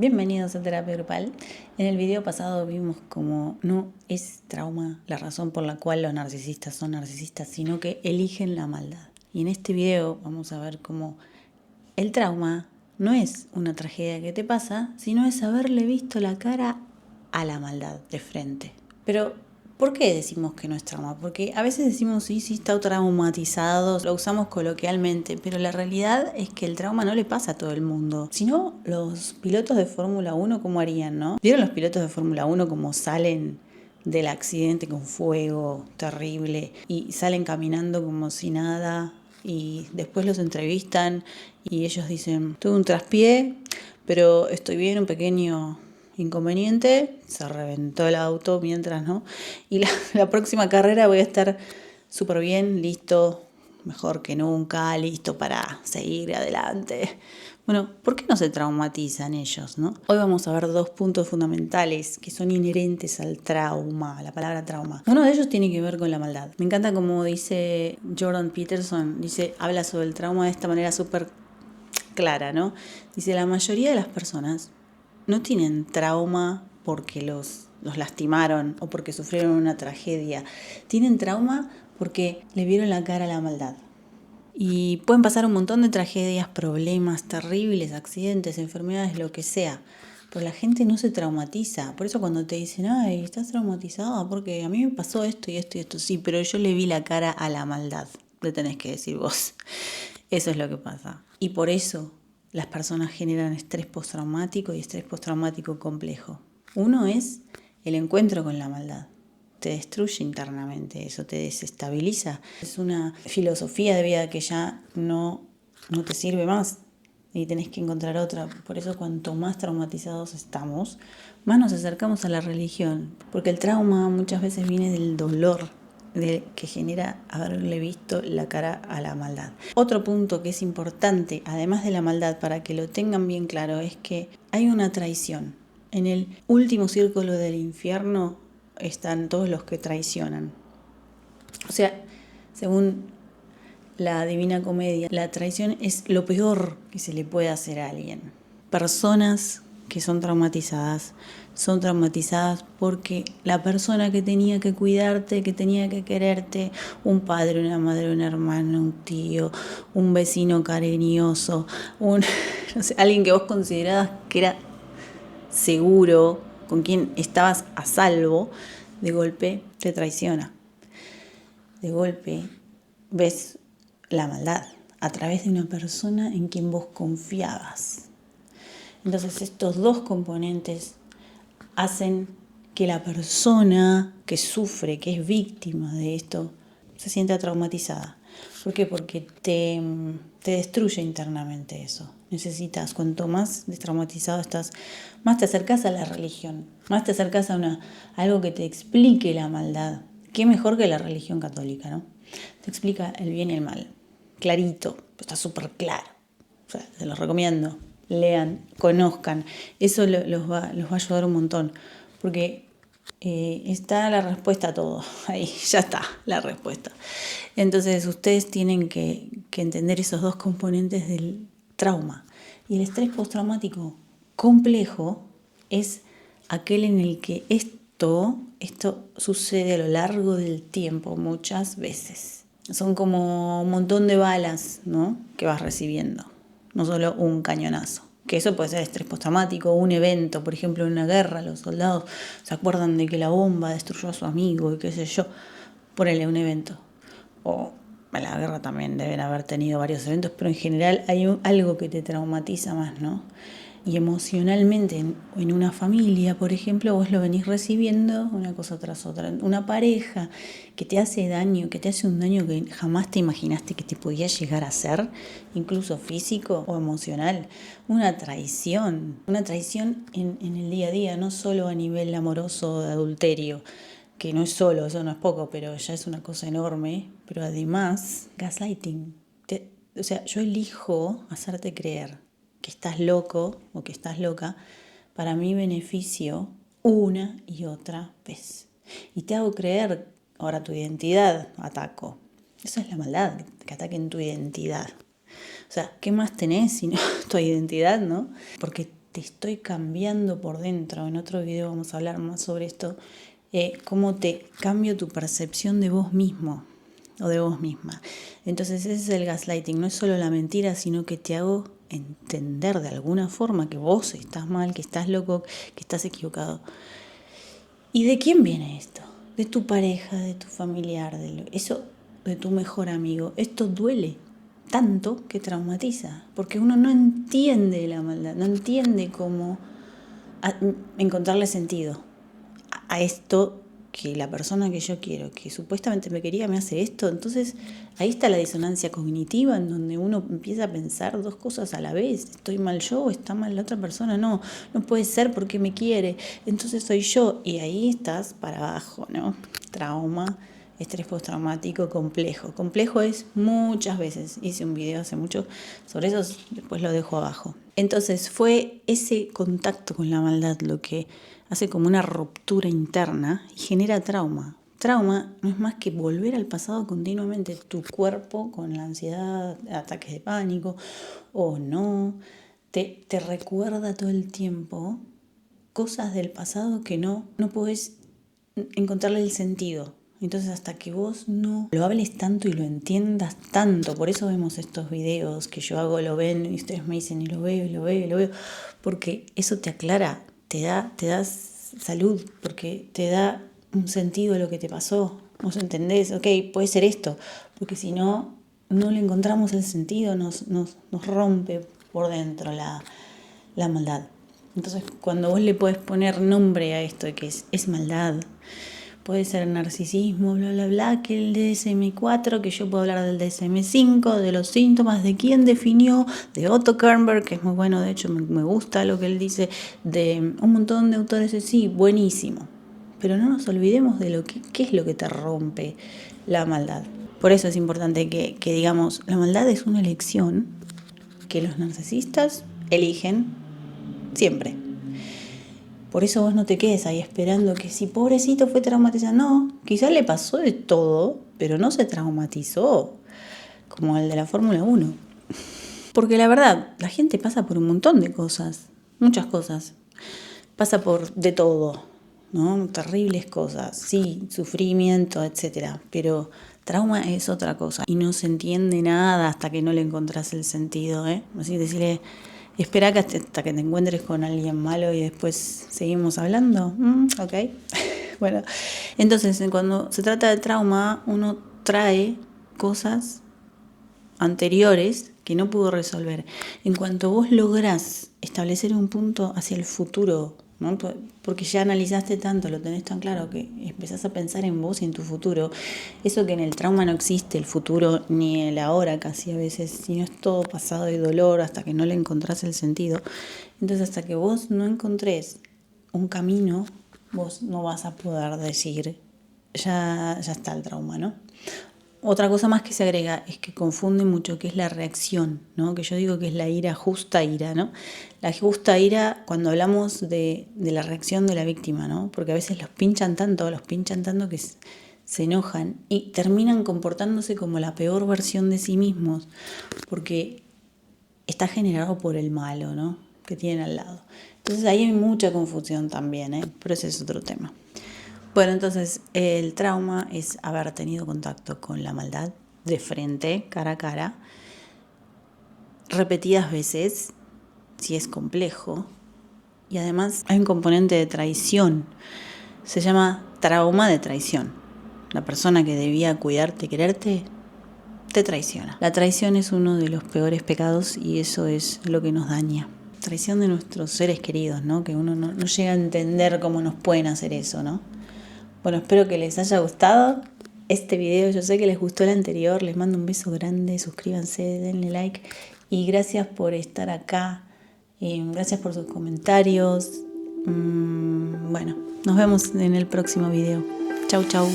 Bienvenidos a Terapia Grupal. En el video pasado vimos cómo no es trauma la razón por la cual los narcisistas son narcisistas, sino que eligen la maldad. Y en este video vamos a ver cómo el trauma no es una tragedia que te pasa, sino es haberle visto la cara a la maldad de frente. Pero, ¿por qué decimos que no es trauma? Porque a veces decimos, sí, está traumatizado, lo usamos coloquialmente, pero la realidad es que el trauma no le pasa a todo el mundo. Si no, los pilotos de Fórmula 1, ¿cómo harían, no? ¿Vieron los pilotos de Fórmula 1 cómo salen del accidente con fuego terrible y salen caminando como si nada? Y después los entrevistan y ellos dicen, tuve un traspié, pero estoy bien, un pequeño inconveniente, se reventó el auto mientras, ¿no? Y la próxima carrera voy a estar súper bien, listo, mejor que nunca, listo para seguir adelante. Bueno, ¿por qué no se traumatizan ellos, no? Hoy vamos a ver dos puntos fundamentales que son inherentes al trauma, a la palabra trauma. Uno de ellos tiene que ver con la maldad. Me encanta como dice Jordan Peterson, habla sobre el trauma de esta manera súper clara, ¿no? Dice, la mayoría de las personas no tienen trauma porque los lastimaron o porque sufrieron una tragedia. Tienen trauma porque le vieron la cara a la maldad. Y pueden pasar un montón de tragedias, problemas terribles, accidentes, enfermedades, lo que sea. Pero la gente no se traumatiza. Por eso cuando te dicen, ay, estás traumatizada porque a mí me pasó esto y esto y esto. Sí, pero yo le vi la cara a la maldad. Le tenés que decir vos. Eso es lo que pasa. Y por eso las personas generan estrés postraumático y estrés postraumático complejo. Uno es el encuentro con la maldad. Te destruye internamente, eso te desestabiliza. Es una filosofía de vida que ya no te sirve más y tenés que encontrar otra. Por eso cuanto más traumatizados estamos, más nos acercamos a la religión. Porque el trauma muchas veces viene del dolor que genera haberle visto la cara a la maldad. Otro punto que es importante, además de la maldad, para que lo tengan bien claro, es que hay una traición. En el último círculo del infierno están todos los que traicionan. O sea, según la Divina Comedia, la traición es lo peor que se le puede hacer a alguien. Personas que son traumatizadas porque la persona que tenía que cuidarte, que tenía que quererte, un padre, una madre, un hermano, un tío, un vecino cariñoso, alguien que vos considerabas que era seguro, con quien estabas a salvo, de golpe te traiciona. De golpe ves la maldad a través de una persona en quien vos confiabas. Entonces estos dos componentes hacen que la persona que sufre, que es víctima de esto, se sienta traumatizada. ¿Por qué? Porque te destruye internamente eso. Necesitas, cuanto más destraumatizado estás, más te acercás a la religión, más te acercás a algo que te explique la maldad. Qué mejor que la religión católica, ¿no? Te explica el bien y el mal. Clarito, está súper claro. O sea, se los recomiendo. Lean, conozcan. Eso los va a ayudar un montón. Porque está la respuesta a todo. Ahí ya está la respuesta. Entonces ustedes tienen que entender esos dos componentes del trauma. Y el estrés postraumático complejo es aquel en el que esto sucede a lo largo del tiempo muchas veces. Son como un montón de balas, ¿no?, que vas recibiendo, no solo un cañonazo. Que eso puede ser estrés postraumático, un evento, por ejemplo, en una guerra, los soldados se acuerdan de que la bomba destruyó a su amigo y qué sé yo, ponele un evento. O en la guerra también deben haber tenido varios eventos, pero en general hay algo que te traumatiza más, ¿no? Y emocionalmente en una familia, por ejemplo, vos lo venís recibiendo una cosa tras otra. Una pareja que te hace daño, que te hace un daño que jamás te imaginaste que te podía llegar a hacer, incluso físico o emocional. Una traición en el día a día, no solo a nivel amoroso de adulterio, que no es solo, eso no es poco, pero ya es una cosa enorme. Pero además, gaslighting. O sea, yo elijo hacerte creer que estás loco o que estás loca para mi beneficio una y otra vez. Y te hago creer, ahora tu identidad ataco. Eso es la maldad, que ataquen tu identidad. O sea, ¿qué más tenés sino tu identidad, no? Porque te estoy cambiando por dentro. En otro video vamos a hablar más sobre esto, cómo te cambio tu percepción de vos mismo o de vos misma. Entonces ese es el gaslighting, no es solo la mentira, sino que te hago entender de alguna forma que vos estás mal, que estás loco, que estás equivocado. ¿Y de quién viene esto? De tu pareja, de tu familiar, de tu mejor amigo. Esto duele tanto que traumatiza, porque uno no entiende la maldad, no entiende cómo encontrarle sentido a esto, que la persona que yo quiero, que supuestamente me quería, me hace esto. Entonces ahí está la disonancia cognitiva, en donde uno empieza a pensar dos cosas a la vez. ¿Estoy mal yo o está mal la otra persona? No puede ser porque me quiere, entonces soy yo. Y ahí estás para abajo, ¿no? Trauma, estrés postraumático complejo. Complejo es muchas veces. Hice un video hace mucho sobre eso, después lo dejo abajo. Entonces fue ese contacto con la maldad lo que hace como una ruptura interna y genera trauma. Trauma no es más que volver al pasado continuamente. Tu cuerpo con la ansiedad, ataques de pánico o no, te recuerda todo el tiempo cosas del pasado que no podés encontrarle el sentido. Entonces hasta que vos no lo hables tanto y lo entiendas tanto, por eso vemos estos videos que yo hago, lo ven y ustedes me dicen y lo veo y lo veo y lo veo, porque eso te aclara, te da salud, porque te da un sentido a lo que te pasó. Vos entendés, ok, puede ser esto, porque si no le encontramos el sentido, nos rompe por dentro la maldad. Entonces cuando vos le podés poner nombre a esto, que es maldad, puede ser narcisismo, bla, bla, bla, que el DSM-4, que yo puedo hablar del DSM-5, de los síntomas, de quién definió, de Otto Kernberg, que es muy bueno, de hecho me gusta lo que él dice, de un montón de autores así, buenísimo. Pero no nos olvidemos de qué es lo que te rompe la maldad. Por eso es importante que digamos, la maldad es una elección que los narcisistas eligen siempre. Por eso vos no te quedes ahí esperando que si pobrecito fue traumatizado. No, quizás le pasó de todo, pero no se traumatizó como el de la Fórmula 1. Porque la verdad, la gente pasa por un montón de cosas, muchas cosas. Pasa por de todo, ¿no? Terribles cosas, sí, sufrimiento, etcétera. Pero trauma es otra cosa y no se entiende nada hasta que no le encontrás el sentido, ¿eh? Así decirle, espera que hasta que te encuentres con alguien malo y después seguimos hablando. Ok. Bueno, entonces cuando se trata de trauma, uno trae cosas anteriores que no pudo resolver. En cuanto vos lográs establecer un punto hacia el futuro, ¿no? Porque ya analizaste tanto, lo tenés tan claro que empezás a pensar en vos y en tu futuro. Eso que en el trauma no existe el futuro ni el ahora casi a veces, sino es todo pasado y dolor hasta que no le encontrás el sentido. Entonces hasta que vos no encontrés un camino, vos no vas a poder decir ya está el trauma, ¿no? Otra cosa más que se agrega es que confunde mucho, que es la reacción, ¿no? Que yo digo que es la ira, justa ira, ¿no? La justa ira cuando hablamos de la reacción de la víctima, ¿no? Porque a veces los pinchan tanto que se enojan y terminan comportándose como la peor versión de sí mismos, porque está generado por el malo, ¿no? Que tienen al lado. Entonces ahí hay mucha confusión también, ¿eh? Pero ese es otro tema. Bueno, entonces el trauma es haber tenido contacto con la maldad de frente, cara a cara, repetidas veces, si es complejo, y además hay un componente de traición, se llama trauma de traición. La persona que debía cuidarte, quererte, te traiciona. La traición es uno de los peores pecados y eso es lo que nos daña. Traición de nuestros seres queridos, ¿no? Que uno no llega a entender cómo nos pueden hacer eso, ¿no? Bueno, espero que les haya gustado este video. Yo sé que les gustó el anterior. Les mando un beso grande. Suscríbanse, denle like. Y gracias por estar acá. Gracias por sus comentarios. Bueno, nos vemos en el próximo video. Chau, chau.